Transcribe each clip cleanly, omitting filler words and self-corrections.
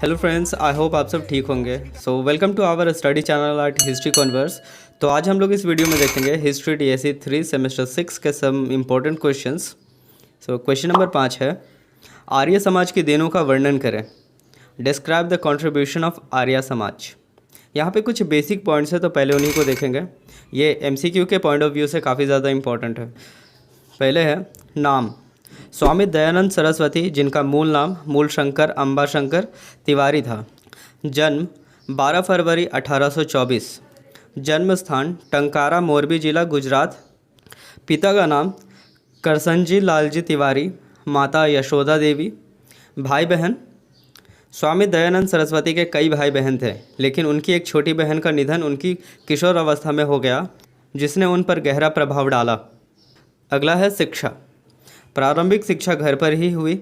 Hello friends, I hope आप सब ठीक होंगे। So welcome to our study channel at History Converse. तो आज हम लोग इस वीडियो में देखेंगे हिस्ट्री डीएससी 3 सेमेस्टर 6 के some important questions. So question number 5 है, आर्य समाज के दिनों का वर्णन करें। Describe the contribution of Arya Samaj. यहाँ पे कुछ बेसिक पॉइंट्स है, तो पहले उन्हीं को देखेंगे। ये एमसीक्यू के पॉइंट ऑफ व्यू से काफ़ी ज़्यादा इंपॉर्टेंट है। पहले है नाम, स्वामी दयानंद सरस्वती, जिनका मूल नाम मूलशंकर अंबाशंकर तिवारी था। जन्म 12 फरवरी 1824। जन्म स्थान टंकारा, मोरबी जिला, गुजरात। पिता का नाम करसनजी लालजी तिवारी, माता यशोदा देवी। भाई बहन, स्वामी दयानंद सरस्वती के कई भाई बहन थे, लेकिन उनकी एक छोटी बहन का निधन उनकी किशोर अवस्था में हो गया, जिसने उन पर गहरा प्रभाव डाला। अगला है शिक्षा। प्रारंभिक शिक्षा घर पर ही हुई,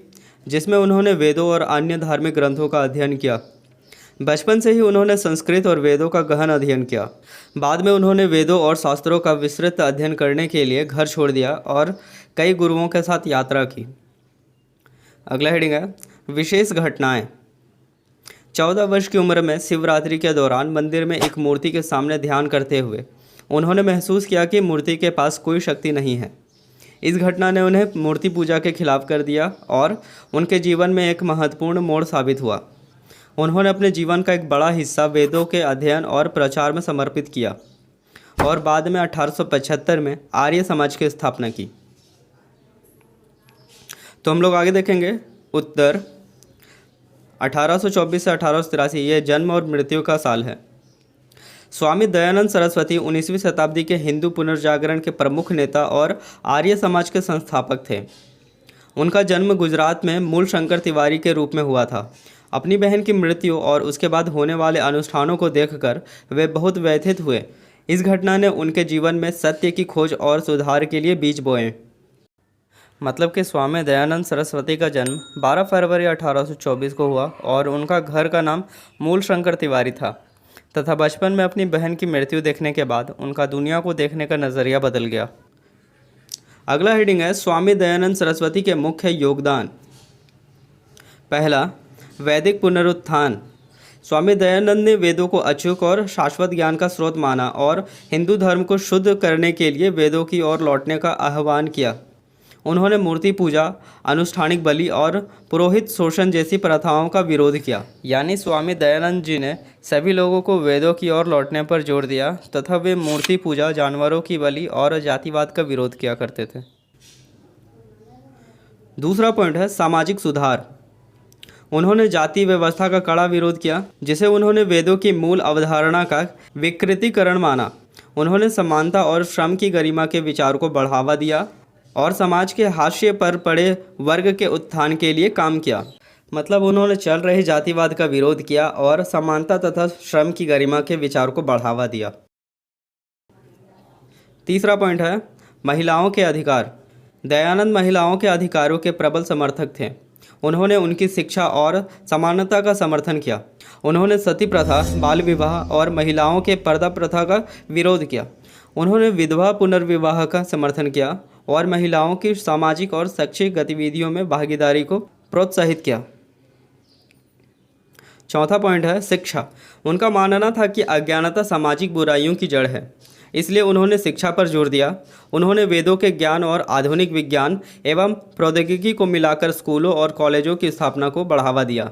जिसमें उन्होंने वेदों और अन्य धार्मिक ग्रंथों का अध्ययन किया। बचपन से ही उन्होंने संस्कृत और वेदों का गहन अध्ययन किया। बाद में उन्होंने वेदों और शास्त्रों का विस्तृत अध्ययन करने के लिए घर छोड़ दिया और कई गुरुओं के साथ यात्रा की। अगला हेडिंग है विशेष घटनाएं। 14 वर्ष की उम्र में शिवरात्रि के दौरान मंदिर में एक मूर्ति के सामने ध्यान करते हुए उन्होंने महसूस किया कि मूर्ति के पास कोई शक्ति नहीं है। इस घटना ने उन्हें मूर्ति पूजा के खिलाफ कर दिया और उनके जीवन में एक महत्वपूर्ण मोड़ साबित हुआ। उन्होंने अपने जीवन का एक बड़ा हिस्सा वेदों के अध्ययन और प्रचार में समर्पित किया और बाद में 1875 में आर्य समाज की स्थापना की। तो हम लोग आगे देखेंगे। उत्तर 1824 से 1883 ये जन्म और मृत्यु का साल है। स्वामी दयानंद सरस्वती 19वीं शताब्दी के हिंदू पुनर्जागरण के प्रमुख नेता और आर्य समाज के संस्थापक थे। उनका जन्म गुजरात में मूलशंकर तिवारी के रूप में हुआ था। अपनी बहन की मृत्यु और उसके बाद होने वाले अनुष्ठानों को देखकर वे बहुत व्यथित हुए। इस घटना ने उनके जीवन में सत्य की खोज और सुधार के लिए बीज बोए। मतलब कि स्वामी दयानंद सरस्वती का जन्म 12 फरवरी 1824 को हुआ और उनका घर का नाम मूलशंकर तिवारी था, तथा बचपन में अपनी बहन की मृत्यु देखने के बाद उनका दुनिया को देखने का नज़रिया बदल गया। अगला हेडिंग है स्वामी दयानंद सरस्वती के मुख्य योगदान। पहला, वैदिक पुनरुत्थान। स्वामी दयानंद ने वेदों को अचूक और शाश्वत ज्ञान का स्रोत माना और हिंदू धर्म को शुद्ध करने के लिए वेदों की ओर लौटने का आह्वान किया। उन्होंने मूर्ति पूजा, अनुष्ठानिक बलि और पुरोहित शोषण जैसी प्रथाओं का विरोध किया। यानी स्वामी दयानंद जी ने सभी लोगों को वेदों की ओर लौटने पर जोर दिया तथा वे मूर्ति पूजा, जानवरों की बलि और जातिवाद का विरोध किया करते थे। दूसरा पॉइंट है सामाजिक सुधार। उन्होंने जाति व्यवस्था का कड़ा विरोध किया, जिसे उन्होंने वेदों की मूल अवधारणा का विकृतीकरण माना। उन्होंने समानता और श्रम की गरिमा के विचार को बढ़ावा दिया और समाज के हाशिए पर पड़े वर्ग के उत्थान के लिए काम किया। मतलब उन्होंने चल रहे जातिवाद का विरोध किया और समानता तथा श्रम की गरिमा के विचार को बढ़ावा दिया। तीसरा पॉइंट है महिलाओं के अधिकार। दयानंद महिलाओं के अधिकारों के प्रबल समर्थक थे। उन्होंने उनकी शिक्षा और समानता का समर्थन किया। उन्होंने सती प्रथा, बाल विवाह और महिलाओं के पर्दा प्रथा का विरोध किया। उन्होंने विधवा पुनर्विवाह का समर्थन किया और महिलाओं की सामाजिक और शैक्षिक गतिविधियों में भागीदारी को प्रोत्साहित किया। चौथा पॉइंट है शिक्षा। उनका मानना था कि अज्ञानता सामाजिक बुराइयों की जड़ है, इसलिए उन्होंने शिक्षा पर जोर दिया। उन्होंने वेदों के ज्ञान और आधुनिक विज्ञान एवं प्रौद्योगिकी को मिलाकर स्कूलों और कॉलेजों की स्थापना को बढ़ावा दिया,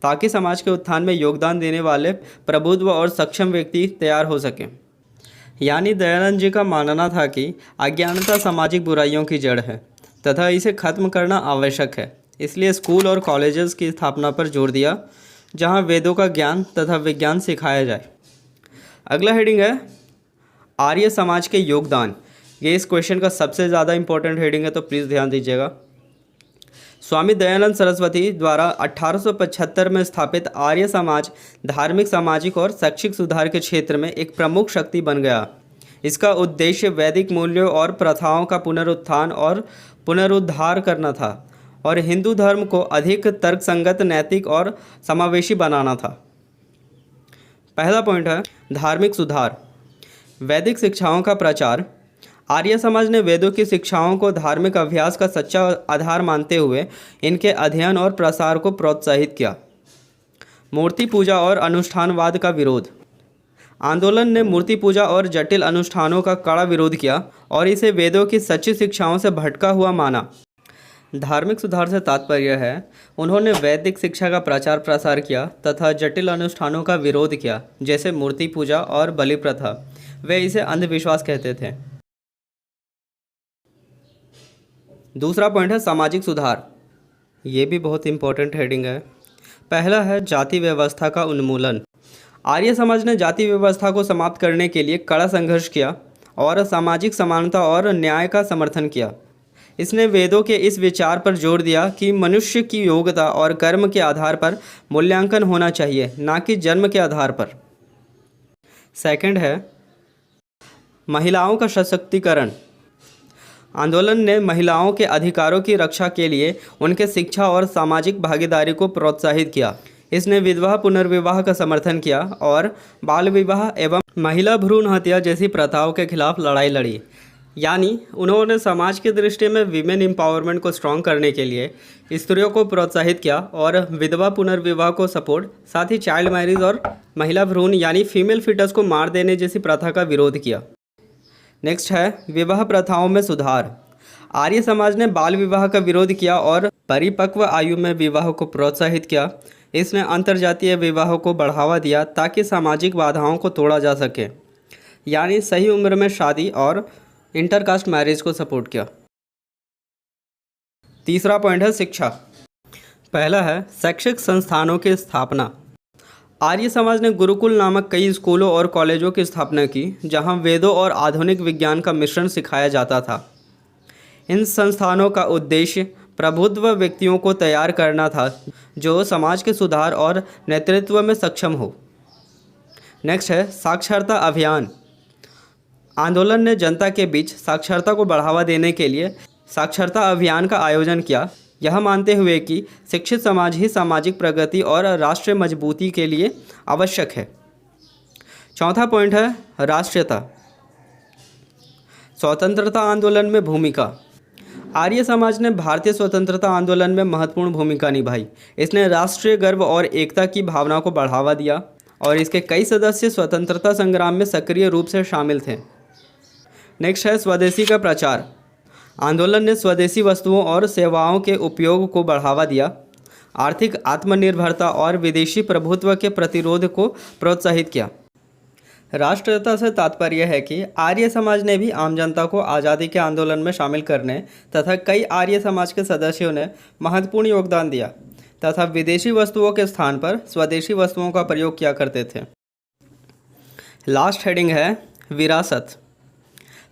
ताकि समाज के उत्थान में योगदान देने वाले प्रबुद्ध और सक्षम व्यक्ति तैयार हो सकें। यानी दयानंद जी का मानना था कि अज्ञानता सामाजिक बुराइयों की जड़ है तथा इसे खत्म करना आवश्यक है। इसलिए स्कूल और कॉलेजेस की स्थापना पर जोर दिया, जहां वेदों का ज्ञान तथा विज्ञान सिखाया जाए। अगला हेडिंग है आर्य समाज के योगदान। ये इस क्वेश्चन का सबसे ज़्यादा इंपॉर्टेंट हेडिंग है, तो प्लीज़ ध्यान दीजिएगा। स्वामी दयानंद सरस्वती द्वारा 1875 में स्थापित आर्य समाज धार्मिक, सामाजिक और शैक्षिक सुधार के क्षेत्र में एक प्रमुख शक्ति बन गया। इसका उद्देश्य वैदिक मूल्यों और प्रथाओं का पुनरुत्थान और पुनरुद्धार करना था और हिंदू धर्म को अधिक तर्कसंगत, नैतिक और समावेशी बनाना था। पहला पॉइंट है धार्मिक सुधार। वैदिक शिक्षाओं का प्रचार। आर्य समाज ने वेदों की शिक्षाओं को धार्मिक अभ्यास का सच्चा आधार मानते हुए इनके अध्ययन और प्रसार को प्रोत्साहित किया। मूर्ति पूजा और अनुष्ठानवाद का विरोध। आंदोलन ने मूर्ति पूजा और जटिल अनुष्ठानों का कड़ा विरोध किया और इसे वेदों की सच्ची शिक्षाओं से भटका हुआ माना। धार्मिक सुधार से तात्पर्य है उन्होंने वैदिक शिक्षा का प्रचार प्रसार किया तथा जटिल अनुष्ठानों का विरोध किया, जैसे मूर्ति पूजा और बलि प्रथा। वे इसे अंधविश्वास कहते थे। दूसरा पॉइंट है सामाजिक सुधार। ये भी बहुत इंपॉर्टेंट हेडिंग है। पहला है जाति व्यवस्था का उन्मूलन। आर्य समाज ने जाति व्यवस्था को समाप्त करने के लिए कड़ा संघर्ष किया और सामाजिक समानता और न्याय का समर्थन किया। इसने वेदों के इस विचार पर जोर दिया कि मनुष्य की योग्यता और कर्म के आधार पर मूल्यांकन होना चाहिए, ना कि जन्म के आधार पर। सेकंड है महिलाओं का सशक्तिकरण। आंदोलन ने महिलाओं के अधिकारों की रक्षा के लिए उनके शिक्षा और सामाजिक भागीदारी को प्रोत्साहित किया। इसने विधवा पुनर्विवाह का समर्थन किया और बाल विवाह एवं महिला भ्रूण हत्या जैसी प्रथाओं के खिलाफ लड़ाई लड़ी। यानी उन्होंने समाज की दृष्टि में विमेन एम्पावरमेंट को स्ट्रॉन्ग करने के लिए स्त्रियों को प्रोत्साहित किया और विधवा पुनर्विवाह को सपोर्ट, साथ ही चाइल्ड मैरिज और महिला भ्रूण यानी फीमेल फिटस को मार देने जैसी प्रथा का विरोध किया। नेक्स्ट है विवाह प्रथाओं में सुधार। आर्य समाज ने बाल विवाह का विरोध किया और परिपक्व आयु में विवाह को प्रोत्साहित किया। इसने अंतर्जातीय विवाह को बढ़ावा दिया ताकि सामाजिक बाधाओं को तोड़ा जा सके, यानी सही उम्र में शादी और इंटरकास्ट मैरिज को सपोर्ट किया। तीसरा पॉइंट है शिक्षा। पहला है शैक्षिक संस्थानों की स्थापना। आर्य समाज ने गुरुकुल नामक कई स्कूलों और कॉलेजों की स्थापना की, जहां वेदों और आधुनिक विज्ञान का मिश्रण सिखाया जाता था। इन संस्थानों का उद्देश्य प्रबुद्ध व्यक्तियों को तैयार करना था जो समाज के सुधार और नेतृत्व में सक्षम हो। नेक्स्ट है साक्षरता अभियान। आंदोलन ने जनता के बीच साक्षरता को बढ़ावा देने के लिए साक्षरता अभियान का आयोजन किया, यह मानते हुए कि शिक्षित समाज ही सामाजिक प्रगति और राष्ट्रीय मजबूती के लिए आवश्यक है। चौथा पॉइंट है राष्ट्रीयता। स्वतंत्रता आंदोलन में भूमिका। आर्य समाज ने भारतीय स्वतंत्रता आंदोलन में महत्वपूर्ण भूमिका निभाई। इसने राष्ट्रीय गर्व और एकता की भावना को बढ़ावा दिया और इसके कई सदस्य स्वतंत्रता संग्राम में सक्रिय रूप से शामिल थे। नेक्स्ट है स्वदेशी का प्रचार। आंदोलन ने स्वदेशी वस्तुओं और सेवाओं के उपयोग को बढ़ावा दिया, आर्थिक आत्मनिर्भरता और विदेशी प्रभुत्व के प्रतिरोध को प्रोत्साहित किया। राष्ट्रीयता से तात्पर्य है कि आर्य समाज ने भी आम जनता को आज़ादी के आंदोलन में शामिल करने तथा कई आर्य समाज के सदस्यों ने महत्वपूर्ण योगदान दिया तथा विदेशी वस्तुओं के स्थान पर स्वदेशी वस्तुओं का प्रयोग किया करते थे। लास्ट हेडिंग है विरासत।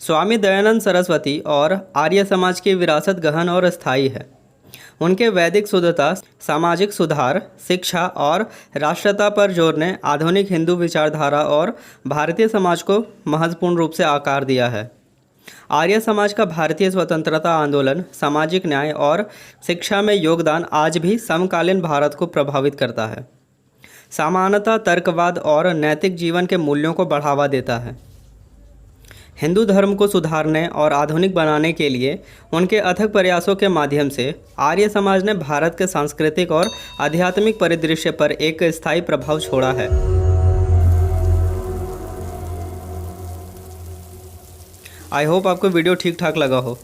स्वामी दयानंद सरस्वती और आर्य समाज की विरासत गहन और स्थायी है। उनके वैदिक शुद्धता, सामाजिक सुधार, शिक्षा और राष्ट्रीयता पर जोर ने आधुनिक हिंदू विचारधारा और भारतीय समाज को महत्वपूर्ण रूप से आकार दिया है। आर्य समाज का भारतीय स्वतंत्रता आंदोलन, सामाजिक न्याय और शिक्षा में योगदान आज भी समकालीन भारत को प्रभावित करता है। समानता, तर्कवाद और नैतिक जीवन के मूल्यों को बढ़ावा देता है। हिंदू धर्म को सुधारने और आधुनिक बनाने के लिए उनके अथक प्रयासों के माध्यम से आर्य समाज ने भारत के सांस्कृतिक और आध्यात्मिक परिदृश्य पर एक स्थायी प्रभाव छोड़ा है। आई होप आपको वीडियो ठीक ठाक लगा हो।